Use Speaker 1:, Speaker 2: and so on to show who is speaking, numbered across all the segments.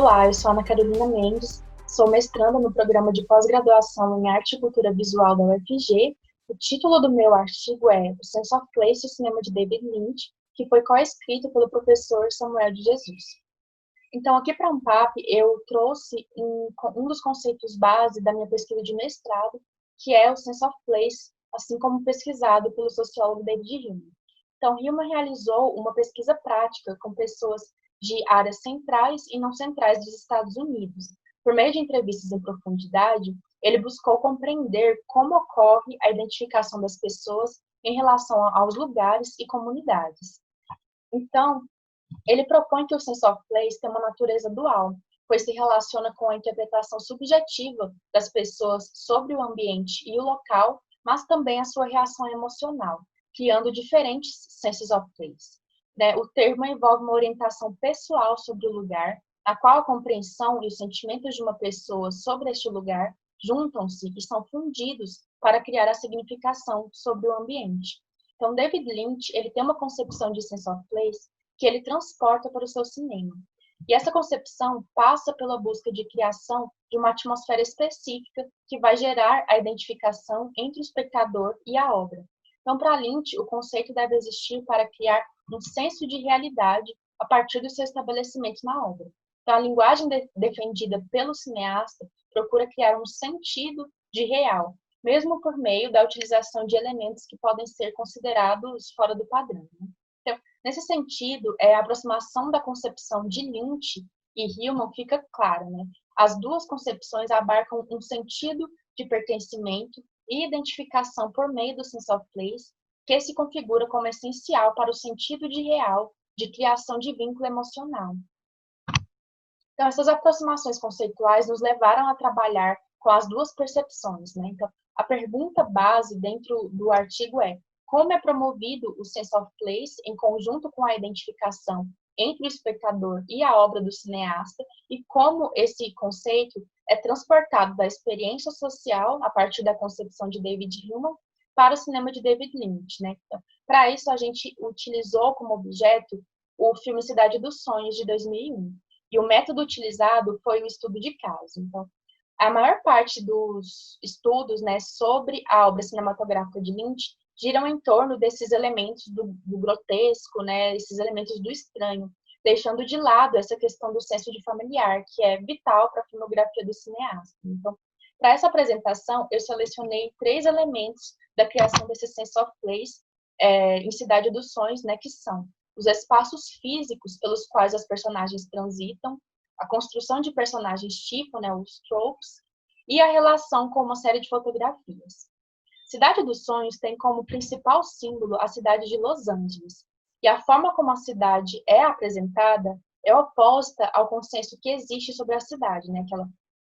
Speaker 1: Olá, eu sou Ana Carolina Mendes, sou mestranda no programa de pós-graduação em Arte e Cultura Visual da UFG. O título do meu artigo é O Sense of Place e o Cinema de David Lynch, que foi co-escrito pelo professor Samuel de Jesus. Então, aqui para a Ampap, eu trouxe um dos conceitos base da minha pesquisa de mestrado, que é o Sense of Place, assim como pesquisado pelo sociólogo David Hillman. Então, Hillman realizou uma pesquisa prática com pessoas de áreas centrais e não centrais dos Estados Unidos. Por meio de entrevistas em profundidade, ele buscou compreender como ocorre a identificação das pessoas em relação aos lugares e comunidades. Então, ele propõe que o sense of place tem uma natureza dual, pois se relaciona com a interpretação subjetiva das pessoas sobre o ambiente e o local, mas também a sua reação emocional, criando diferentes senses of place. O termo envolve uma orientação pessoal sobre o lugar, a qual a compreensão e os sentimentos de uma pessoa sobre este lugar juntam-se e são fundidos para criar a significação sobre o ambiente. Então, David Lynch, ele tem uma concepção de sense of place que ele transporta para o seu cinema. E essa concepção passa pela busca de criação de uma atmosfera específica que vai gerar a identificação entre o espectador e a obra. Então, para Lynch, o conceito deve existir para criar um senso de realidade a partir do seu estabelecimento na obra. Então, a linguagem defendida pelo cineasta procura criar um sentido de real, mesmo por meio da utilização de elementos que podem ser considerados fora do padrão. Então, nesse sentido, a aproximação da concepção de Lynch e Hillman fica clara, né? As duas concepções abarcam um sentido de pertencimento e identificação por meio do sense of place, que se configura como essencial para o sentido de real, de criação de vínculo emocional. Então, essas aproximações conceituais nos levaram a trabalhar com as duas percepções, né? Então, a pergunta base dentro do artigo é: como é promovido o sense of place em conjunto com a identificação entre o espectador e a obra do cineasta, e como esse conceito é transportado da experiência social, a partir da concepção de David Hillman, para o cinema de David Lynch, né? Então, para isso, a gente utilizou como objeto o filme Cidade dos Sonhos, de 2001. E o método utilizado foi o estudo de caso. Então, a maior parte dos estudos, né, sobre a obra cinematográfica de Lynch giram em torno desses elementos do grotesco, né, esses elementos do estranho, deixando de lado essa questão do senso de familiar, que é vital para a filmografia do cineasta. Então, para essa apresentação, eu selecionei 3 elementos da criação desse sense of place em Cidade dos Sonhos, né, que são os espaços físicos pelos quais as personagens transitam, a construção de personagens tipo, né, os tropes, e a relação com uma série de fotografias. Cidade dos Sonhos tem como principal símbolo a cidade de Los Angeles, e a forma como a cidade é apresentada é oposta ao consenso que existe sobre a cidade, né?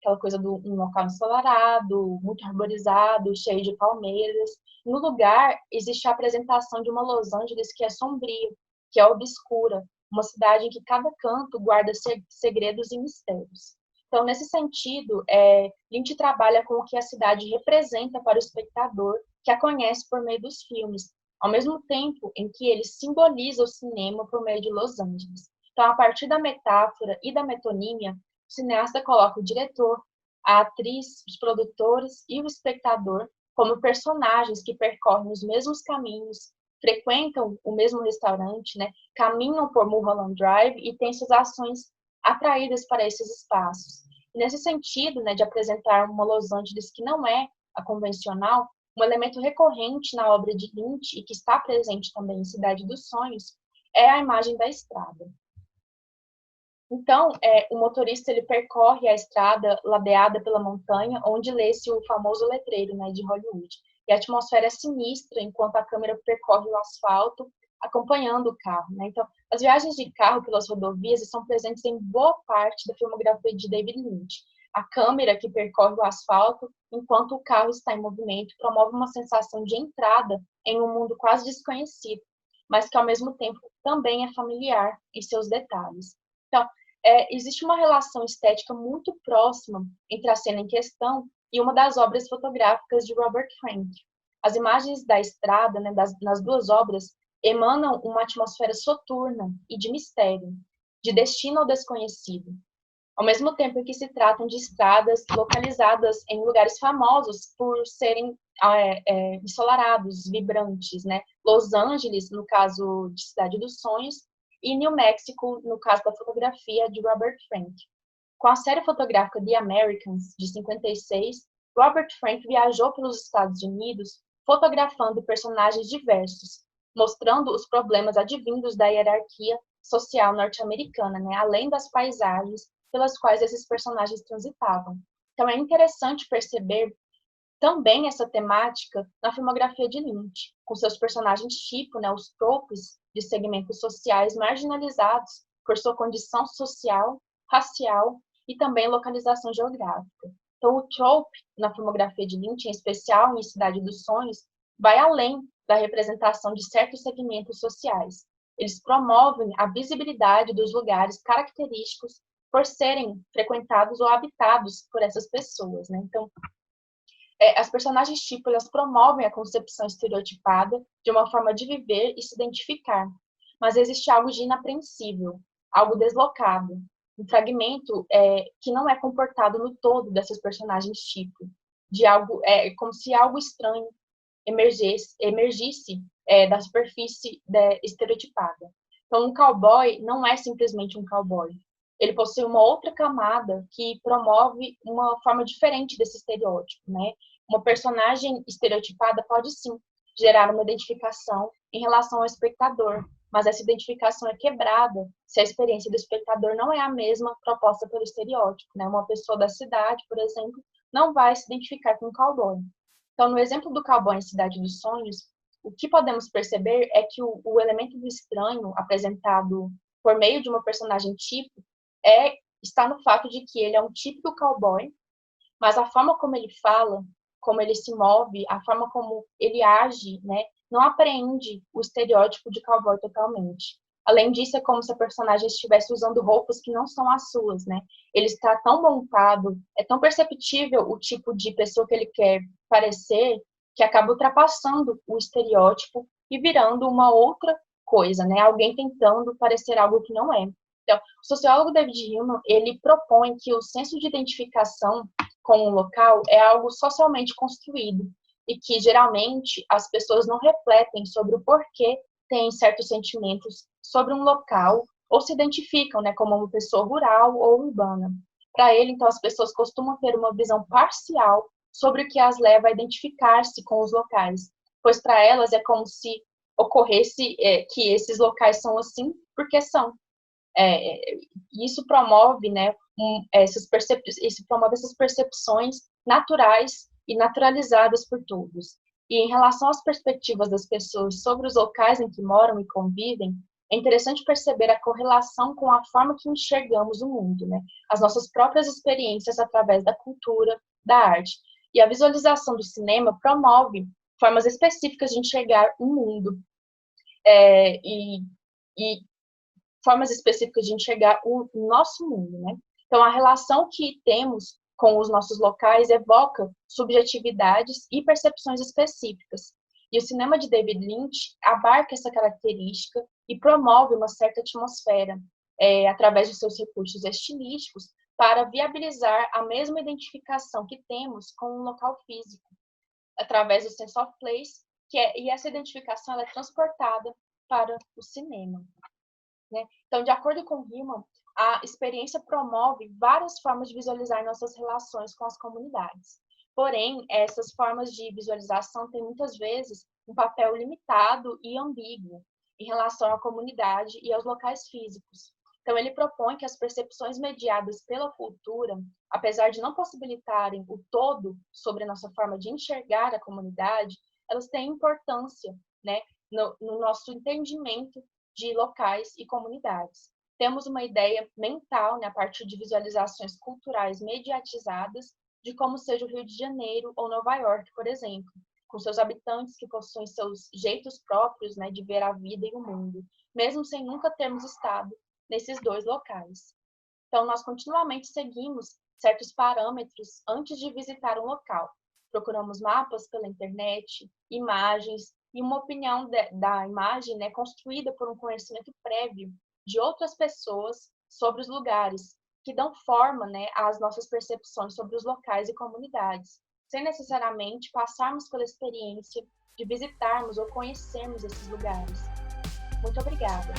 Speaker 1: Aquela coisa de um local ensolarado, muito arborizado, cheio de palmeiras. No lugar, existe a apresentação de uma Los Angeles que é sombria, que é obscura, uma cidade em que cada canto guarda segredos e mistérios. Então, nesse sentido, Lynch trabalha com o que a cidade representa para o espectador, que a conhece por meio dos filmes, ao mesmo tempo em que ele simboliza o cinema por meio de Los Angeles. Então, a partir da metáfora e da metonímia, o cineasta coloca o diretor, a atriz, os produtores e o espectador como personagens que percorrem os mesmos caminhos, frequentam o mesmo restaurante, né, caminham por Mulholland Drive e têm suas ações atraídas para esses espaços. E nesse sentido, né, de apresentar uma Los Angeles que não é a convencional, um elemento recorrente na obra de Lynch e que está presente também em Cidade dos Sonhos é a imagem da estrada. Então, o motorista ele percorre a estrada ladeada pela montanha, onde lê-se o famoso letreiro, né, de Hollywood. E a atmosfera é sinistra enquanto a câmera percorre o asfalto, acompanhando o carro, né? Então, as viagens de carro pelas rodovias estão presentes em boa parte da filmografia de David Lynch. A câmera que percorre o asfalto enquanto o carro está em movimento promove uma sensação de entrada em um mundo quase desconhecido, mas que ao mesmo tempo também é familiar em seus detalhes. Então, existe uma relação estética muito próxima entre a cena em questão e uma das obras fotográficas de Robert Frank. As imagens da estrada, né, nas 2 obras, emanam uma atmosfera soturna e de mistério, de destino ao desconhecido. ao mesmo tempo em que se tratam de estradas localizadas em lugares famosos por serem ensolarados, vibrantes, né? Los Angeles, no caso de Cidade dos Sonhos, e New Mexico, no caso da fotografia de Robert Frank. Com a série fotográfica The Americans, de 56, Robert Frank viajou pelos Estados Unidos fotografando personagens diversos, mostrando os problemas advindos da hierarquia social norte-americana, né? Além das paisagens pelas quais esses personagens transitavam. Então é interessante perceber também essa temática na filmografia de Lynch, com seus personagens tipo, né, os tropes de segmentos sociais marginalizados por sua condição social, racial e também localização geográfica. Então, o trope na filmografia de Lynch, em especial em Cidade dos Sonhos, vai além da representação de certos segmentos sociais. Eles promovem a visibilidade dos lugares característicos por serem frequentados ou habitados por essas pessoas, né? Então, as personagens tipo, elas promovem a concepção estereotipada de uma forma de viver e se identificar. Mas existe algo de inapreensível, algo deslocado, um fragmento que não é comportado no todo dessas personagens tipo, de algo, como se algo estranho emergisse da superfície estereotipada. Então, um cowboy não é simplesmente um cowboy. Ele possui uma outra camada que promove uma forma diferente desse estereótipo, né? Uma personagem estereotipada pode sim gerar uma identificação em relação ao espectador, mas essa identificação é quebrada se a experiência do espectador não é a mesma proposta pelo estereótipo, né? Uma pessoa da cidade, por exemplo, não vai se identificar com um cowboy. Então, no exemplo do cowboy em Cidade dos Sonhos, o que podemos perceber é que o elemento do estranho apresentado por meio de uma personagem tipo está no fato de que ele é um típico cowboy, mas a forma como ele fala, como ele se move, a forma como ele age, né, não apreende o estereótipo de cowboy totalmente. Além disso, é como se a personagem estivesse usando roupas que não são as suas, né? Ele está tão montado, é tão perceptível o tipo de pessoa que ele quer parecer, que acaba ultrapassando o estereótipo e virando uma outra coisa, né? Alguém tentando parecer algo que não é. Então, o sociólogo David Hillman, ele propõe que o senso de identificação com um local é algo socialmente construído e que geralmente as pessoas não refletem sobre o porquê têm certos sentimentos sobre um local ou se identificam, né, como uma pessoa rural ou urbana. Para ele, então, as pessoas costumam ter uma visão parcial sobre o que as leva a identificar-se com os locais, pois para elas é como se ocorresse que esses locais são assim porque são. Isso promove, né, isso promove essas percepções naturais e naturalizadas por todos. E em relação às perspectivas das pessoas sobre os locais em que moram e convivem, é interessante perceber a correlação com a forma que enxergamos o mundo, né? As nossas próprias experiências através da cultura, da arte. E a visualização do cinema promove formas específicas de enxergar o mundo. E formas específicas de enxergar o nosso mundo, né? Então, a relação que temos com os nossos locais evoca subjetividades e percepções específicas. E o cinema de David Lynch abarca essa característica e promove uma certa atmosfera, através de seus recursos estilísticos, para viabilizar a mesma identificação que temos com um local físico, através do sense of place, e essa identificação ela é transportada para o cinema. Né? Então, de acordo com Riemann, a experiência promove várias formas de visualizar nossas relações com as comunidades. Porém, essas formas de visualização têm muitas vezes um papel limitado e ambíguo em relação à comunidade e aos locais físicos. Então, ele propõe que as percepções mediadas pela cultura, apesar de não possibilitarem o todo sobre a nossa forma de enxergar a comunidade, elas têm importância, né, no nosso entendimento de locais e comunidades. Temos uma ideia mental, né, a partir de visualizações culturais mediatizadas, de como seja o Rio de Janeiro ou Nova York, por exemplo, com seus habitantes que possuem seus jeitos próprios, né, de ver a vida e o mundo, mesmo sem nunca termos estado nesses dois locais. Então, nós continuamente seguimos certos parâmetros antes de visitar um local. Procuramos mapas pela internet, imagens, e uma opinião da imagem, né, construída por um conhecimento prévio de outras pessoas sobre os lugares, que dão forma, né, às nossas percepções sobre os locais e comunidades, sem necessariamente passarmos pela experiência de visitarmos ou conhecermos esses lugares. Muito obrigada!